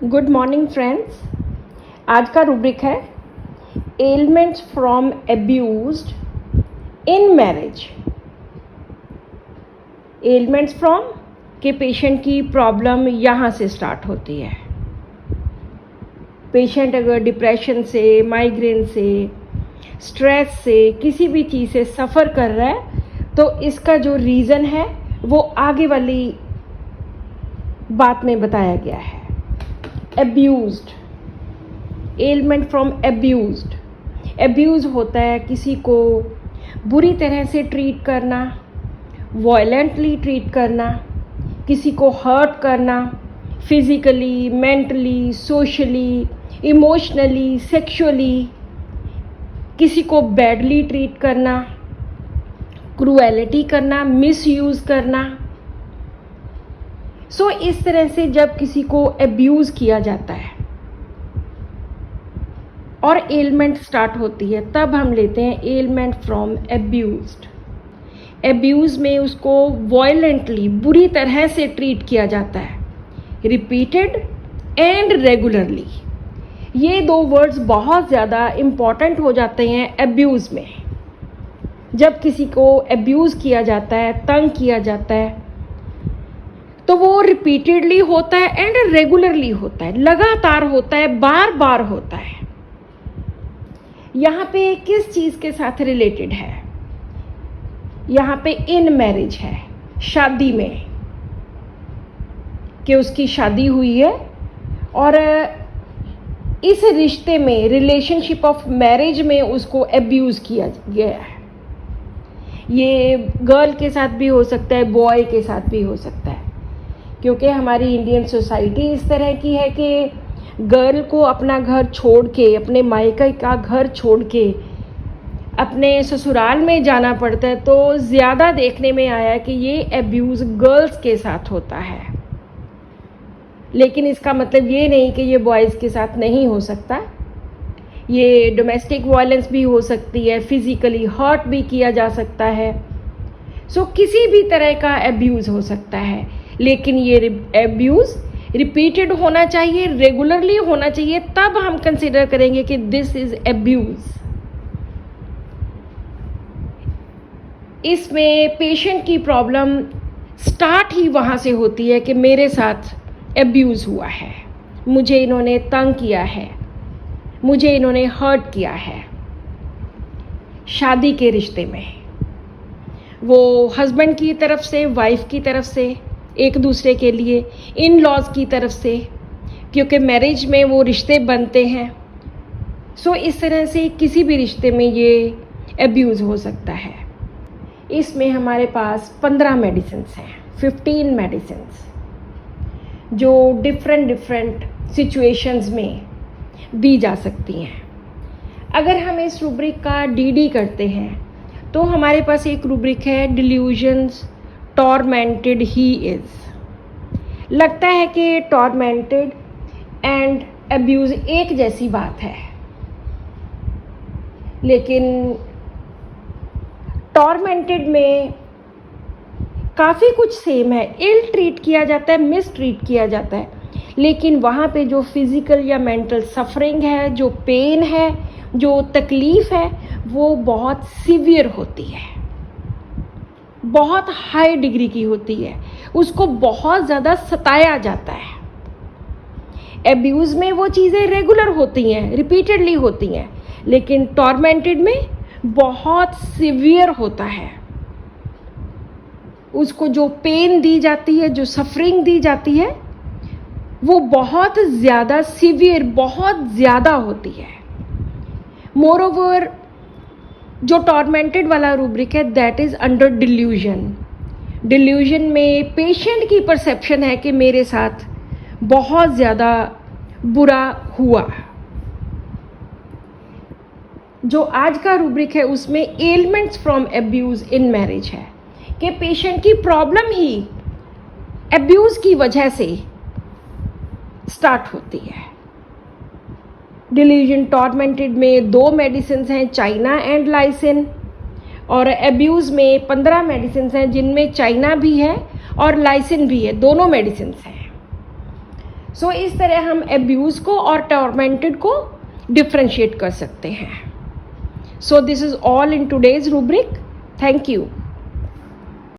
Good morning friends. आज का rubric है elements from abused in marriage. Elements from के पेशेंट की प्रॉब्लम यहाँ से स्टार्ट होती है। पेशेंट अगर डिप्रेशन से, माइग्रेन से, स्ट्रेस से, किसी भी चीज़ से सफ़र कर रहा है तो इसका जो रीज़न है वो आगे वाली बात में बताया गया है। एब्यूज्ड, एलिमेंट फ्रॉम एब्यूज्ड। एब्यूज़ होता है किसी को बुरी तरह से ट्रीट करना, वायलेंटली ट्रीट करना, किसी को हर्ट करना, physically, mentally, socially, emotionally, sexually, किसी को बैडली ट्रीट करना, क्रूएलिटी करना, मिसयूज़ करना। इस तरह से जब किसी को एब्यूज़ किया जाता है और एलिमेंट स्टार्ट होती है तब हम लेते हैं एलिमेंट फ्रॉम एब्यूज्ड। एब्यूज़ में उसको वायलेंटली, बुरी तरह से ट्रीट किया जाता है, रिपीटेड एंड रेगुलरली। ये दो वर्ड्स बहुत ज़्यादा इम्पॉर्टेंट हो जाते हैं एब्यूज़ में। जब किसी को एब्यूज़ किया जाता है, तंग किया जाता है, तो वो रिपीटेडली होता है एंड रेगुलरली होता है, लगातार होता है, बार बार होता है। यहाँ पे किस चीज़ के साथ रिलेटेड है? यहाँ पे इन मैरिज है, शादी में, कि उसकी शादी हुई है और इस रिश्ते में, रिलेशनशिप ऑफ मैरिज में उसको एब्यूज़ किया गया है। ये गर्ल के साथ भी हो सकता है, बॉय के साथ भी हो सकता है, क्योंकि हमारी इंडियन सोसाइटी इस तरह की है कि गर्ल को अपना घर छोड़ के, अपने मायके का घर छोड़ के अपने ससुराल में जाना पड़ता है। तो ज़्यादा देखने में आया कि ये एब्यूज़ गर्ल्स के साथ होता है। लेकिन इसका मतलब ये नहीं कि ये बॉयज़ के साथ नहीं हो सकता। ये डोमेस्टिक वायलेंस भी हो सकती है, फिज़िकली हर्ट भी किया जा सकता है। किसी भी तरह का एब्यूज़ हो सकता है, लेकिन ये एब्यूज़ रिपीटेड होना चाहिए, रेगुलरली होना चाहिए, तब हम कंसिडर करेंगे कि दिस इज़ एब्यूज़। इसमें पेशेंट की प्रॉब्लम स्टार्ट ही वहाँ से होती है कि मेरे साथ एब्यूज़ हुआ है, मुझे इन्होंने तंग किया है, मुझे इन्होंने हर्ट किया है। शादी के रिश्ते में वो हस्बैंड की तरफ से, वाइफ की तरफ से, एक दूसरे के लिए, इन लॉज की तरफ से, क्योंकि मैरिज में वो रिश्ते बनते हैं। इस तरह से किसी भी रिश्ते में ये एब्यूज़ हो सकता है। इसमें हमारे पास 15 मेडिसिन्स हैं, 15 मेडिसिन्स, जो डिफरेंट सिचुएशंस में दी जा सकती हैं। अगर हम इस रूब्रिक का डीडी करते हैं तो हमारे पास एक रूब्रिक है, डिल्यूजन्स टॉर्मेंटेड ही इज़। लगता है कि टॉर्मेंटेड एंड एब्यूज़ एक जैसी बात है, लेकिन टॉर्मेंटेड में काफ़ी कुछ सेम है। इल ट्रीट किया जाता है, मिस ट्रीट किया जाता है, लेकिन वहाँ पे जो फिज़िकल या मेंटल सफरिंग है, जो पेन है, जो तकलीफ़ है, वो बहुत सीवियर होती है, बहुत हाई डिग्री की होती है, उसको बहुत ज़्यादा सताया जाता है। एब्यूज़ में वो चीज़ें रेगुलर होती हैं, रिपीटेडली होती हैं, लेकिन टॉर्मेंटेड में बहुत सीवियर होता है। उसको जो पेन दी जाती है, जो सफरिंग दी जाती है, वो बहुत ज़्यादा सीवियर, बहुत ज़्यादा होती है। मोरओवर जो टॉर्मेंटेड वाला रूब्रिक है, that is under delusion. Delusion में पेशेंट की परसेप्शन है कि मेरे साथ बहुत ज़्यादा बुरा हुआ। जो आज का रूब्रिक है उसमें elements from abuse in marriage है, कि पेशेंट की प्रॉब्लम ही एब्यूज़ की वजह से स्टार्ट होती है। डिल्यूजन टॉर्मेंटेड में 2 मेडिसिन हैं, चाइना एंड लाइसिन, और एब्यूज़ में 15 मेडिसिन हैं, जिनमें चाइना भी है और लाइसिन भी है, दोनों मेडिसिन हैं। सो इस तरह हम अब्यूज़ को और टॉर्मेंटेड को डिफ्रेंशिएट कर सकते हैं. So this is all in today's rubric. Thank you.